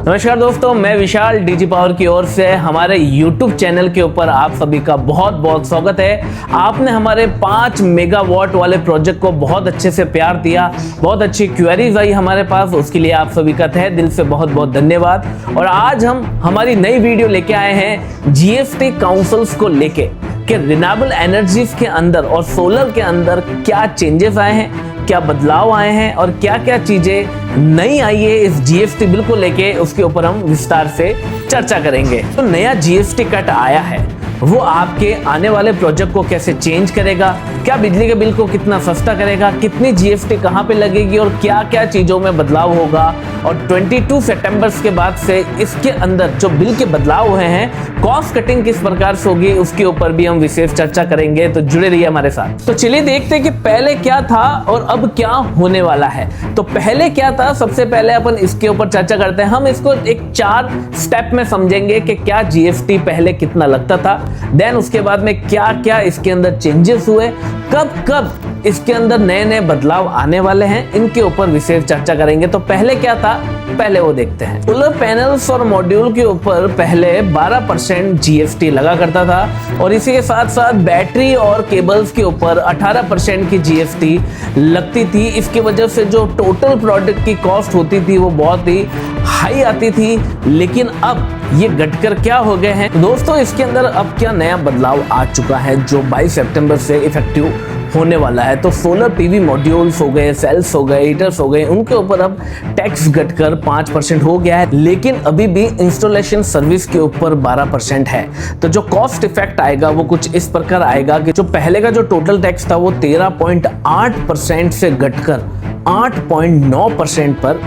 नमस्कार दोस्तों, मैं विशाल डीजी पावर की ओर से हमारे YouTube चैनल के ऊपर आप सभी का बहुत बहुत स्वागत है। आपने हमारे 5 मेगावाट वाले प्रोजेक्ट को बहुत अच्छे से प्यार दिया, बहुत अच्छी क्वेरीज आई हमारे पास, उसके लिए आप सभी का तहे दिल से बहुत बहुत धन्यवाद। और आज हम हमारी नई वीडियो लेके आए हैं जीएसटी काउंसिल्स को लेके कि रिन्यूएबल एनर्जीज के अंदर और सोलर के अंदर क्या चेंजेस आए हैं, क्या बदलाव आए हैं और क्या क्या चीजें नई आई है इस जीएसटी बिल को लेके, उसके ऊपर हम विस्तार से चर्चा करेंगे। तो नया जीएसटी कट आया है, वो आपके आने वाले प्रोजेक्ट को कैसे चेंज करेगा, क्या बिजली के बिल को कितना सस्ता करेगा, कितनी जीएसटी कहां पे लगेगी और क्या क्या चीजों में बदलाव होगा। और 22 सितंबर के बाद से इसके अंदर जो बिल के बदलाव हुए हैं, कॉस्ट कटिंग किस प्रकार से होगी, उसके ऊपर भी हम विशेष चर्चा करेंगे। तो जुड़े रहिए हमारे साथ। तो चलिए देखते हैं कि पहले क्या था और अब क्या होने वाला है। तो पहले क्या था, सबसे पहले अपन इसके ऊपर चर्चा करते हैं। हम इसको एक 4 स्टेप में समझेंगे कि क्या जीएसटी पहले कितना लगता था, देन उसके बाद में क्या क्या इसके अंदर चेंजेस हुए, कब कब इसके अंदर नए नए बदलाव आने वाले हैं, इनके ऊपर विशेष चर्चा करेंगे। तो पहले क्या था, पहले वो देखते हैं। सोलर पैनल्स और मॉड्यूल के ऊपर पहले 12% जीएसटी लगा करता था और इसी के साथ साथ बैटरी और केबल्स के ऊपर 18% की जीएसटी लगती थी। इसकी वजह से जो टोटल प्रोडक्ट की कॉस्ट होती थी वो बहुत ही हाई आती थी। लेकिन अब ये घटकर क्या हो गए हैं दोस्तों, इसके अंदर अब क्या नया बदलाव आ चुका है जो 22 सितंबर से इफेक्टिव होने वाला है। तो सोलर पीवी मॉड्यूल्स हो गए, सेल्स हो गए, हीटर्स हो गए, उनके ऊपर अब टैक्स घटकर 5% हो गया है। लेकिन अभी भी इंस्टॉलेशन सर्विस के ऊपर 12% है। तो जो कॉस्ट इफेक्ट आएगा वो कुछ इस प्रकार आएगा कि जो पहले का जो टोटल टैक्स था वो 13.8% से घटकर 8.9% पर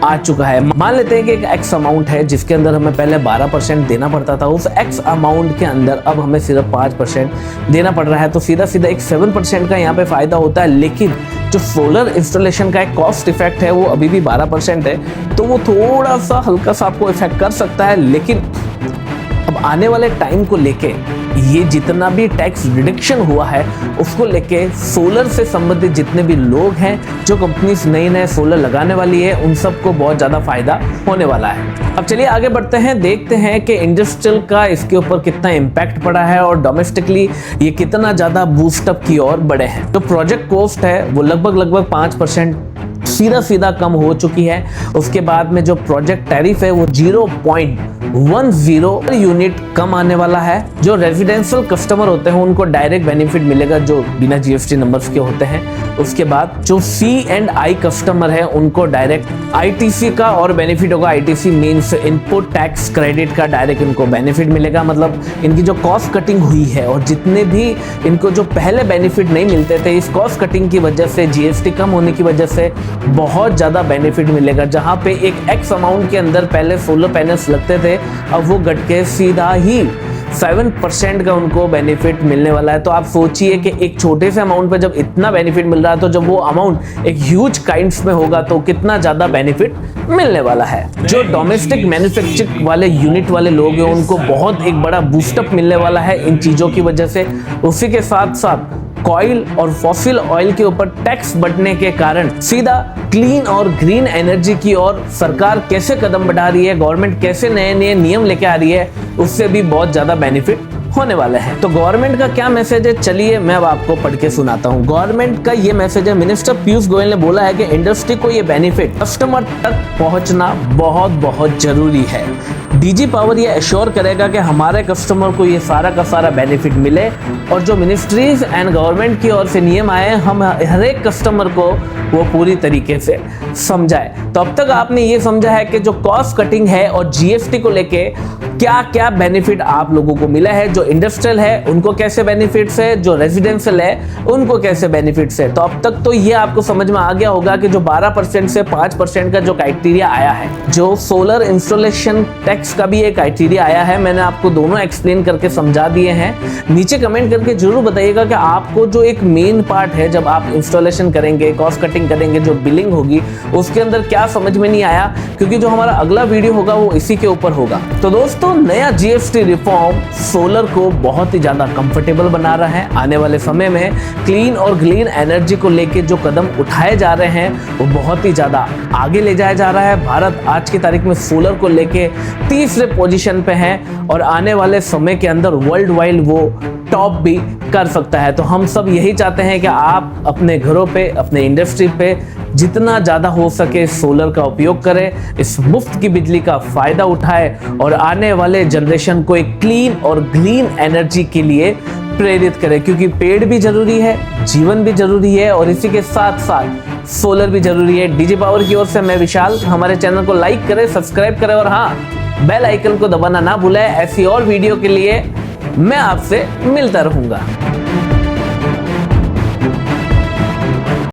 आ चुका है। मान लेते हैं कि एक एक्स अमाउंट है जिसके अंदर हमें पहले 12% देना पड़ता था, उस एक्स अमाउंट के अंदर अब हमें सिर्फ 5% देना पड़ रहा है। तो सीधा सीधा एक 7% का यहाँ पे फायदा होता है। लेकिन जो सोलर इंस्टॉलेशन का एक कॉस्ट इफेक्ट है वो अभी भी 12% है, तो वो थोड़ा सा हल्का सा आपको इफेक्ट कर सकता है। लेकिन अब आने वाले टाइम को लेके ये जितना भी टैक्स रिडक्शन हुआ है उसको लेके सोलर से संबंधित जितने भी लोग हैं, जो कंपनीज नए नए सोलर लगाने वाली है, उन सबको बहुत ज़्यादा फायदा होने वाला है। अब चलिए आगे बढ़ते हैं, देखते हैं कि इंडस्ट्रियल का इसके ऊपर कितना इम्पैक्ट पड़ा है और डोमेस्टिकली ये कितना ज़्यादा बूस्टअप की ओर बढ़े हैं। तो प्रोजेक्ट कॉस्ट है वो लगभग 5% सीधा कम हो चुकी है। उसके बाद में जो प्रोजेक्ट टैरिफ है वो 0.10 यूनिट कम आने वाला है। जो रेजिडेंशियल कस्टमर होते हैं उनको डायरेक्ट बेनिफिट मिलेगा जो बिना जीएसटी नंबर्स के होते हैं। उसके बाद जो C&I कस्टमर है उनको डायरेक्ट आईटीसी का और बेनिफिट होगा। ITC means input tax credit का डायरेक्ट इनको बेनिफिट मिलेगा। मतलब इनकी जो कॉस्ट कटिंग हुई है और जितने भी इनको जो पहले बेनिफिट नहीं मिलते थे, इस कॉस्ट कटिंग की वजह से, जीएसटी कम होने की वजह से बहुत ज़्यादा बेनिफिट मिलेगा। जहाँ पे एक एक्स अमाउंट के अंदर पहले सोलर पैनल्स लगते थे, अब वो घट के सीधा ही 7% का उनको बेनिफिट मिलने वाला है। तो आप सोचिए कि एक छोटे से अमाउंट पे जब इतना बेनिफिट मिल रहा है, तो जब वो अमाउंट एक ह्यूज काइंड्स में होगा तो कितना ज़्यादा बेनिफिट मिलने वाला है। जो डोमेस्टिक मैन्युफैक्चरिंग वाले यूनिट वाले लोग हैं उनको बहुत एक बड़ा बूस्टअप मिलने वाला है इन चीज़ों की वजह से। उसी के साथ साथ कॉइल और फॉसिल ऑयल के ऊपर टैक्स बढ़ने के कारण सीधा क्लीन और ग्रीन एनर्जी की ओर सरकार कैसे कदम बढ़ा रही है, गवर्नमेंट कैसे नए नए नियम लेके आ रही है, उससे भी बहुत ज्यादा बेनिफिट होने वाले हैं। तो गवर्नमेंट का क्या मैसेज है, चलिए मैं अब आपको पढ़ के सुनाता हूँ। गवर्नमेंट का ये मैसेज है, मिनिस्टर पीयूष गोयल ने बोला है कि इंडस्ट्री को ये बेनिफिट कस्टमर तक पहुंचना बहुत बहुत जरूरी है। डीजी पावर ये एश्योर करेगा कि हमारे कस्टमर को ये सारा का सारा बेनिफिट मिले और जो मिनिस्ट्रीज एंड गवर्नमेंट की ओर से नियम आए हम हर एक कस्टमर को वो पूरी तरीके से समझाए। तो अब तक आपने ये समझा है कि जो कॉस्ट कटिंग है और जीएसटी को लेके क्या क्या बेनिफिट आप लोगों को मिला है। जो इंडस्ट्रियल है उनको कैसे बेनिफिट्स है, जो रेजिडेंशियल है उनको कैसे बेनिफिट्स है। तो अब तक तो ये आपको समझ में आ गया होगा कि जो 12% से 5% का जो क्राइटेरिया आया है, जो सोलर इंस्टॉलेशन टैक्स का भी एक क्राइटेरिया आया है, मैंने आपको दोनों एक्सप्लेन करके समझा दिए हैं। नीचे कमेंट करके जरूर बताइएगा कि आपको जो एक मेन पार्ट है जब आप इंस्टॉलेशन करेंगे, कॉस्ट कटिंग करेंगे, जो बिलिंग होगी उसके अंदर क्या समझ में नहीं आया, क्योंकि जो हमारा अगला वीडियो होगा वो इसी के ऊपर होगा। तो दोस्तों, नया जीएसटी रिफॉर्म सोलर को बहुत ही ज़्यादा कंफर्टेबल बना रहा है। आने वाले समय में क्लीन और ग्रीन एनर्जी को लेके जो कदम उठाए जा रहे हैं वो बहुत ही ज़्यादा आगे ले जाया जा रहा है। भारत आज की तारीख में सोलर को लेके तीसरे पोजीशन पे है और आने वाले समय के अंदर वर्ल्ड वाइड वो टॉप भी कर सकता है। तो हम सब यही चाहते हैं कि आप अपने घरों पे, अपने इंडस्ट्री पे जितना ज़्यादा हो सके सोलर का उपयोग करें, इस मुफ्त की बिजली का फ़ायदा उठाएं और आने वाले जनरेशन को एक क्लीन और ग्रीन एनर्जी के लिए प्रेरित करें, क्योंकि पेड़ भी जरूरी है, जीवन भी जरूरी है और इसी के साथ साथ सोलर भी जरूरी है। डीजी पावर की ओर से मैं विशाल, हमारे चैनल को लाइक करें, सब्सक्राइब करें और हाँ, बेल आइकन को दबाना ना भूलें। ऐसी और वीडियो के लिए मैं आपसे मिलता रहूंगा।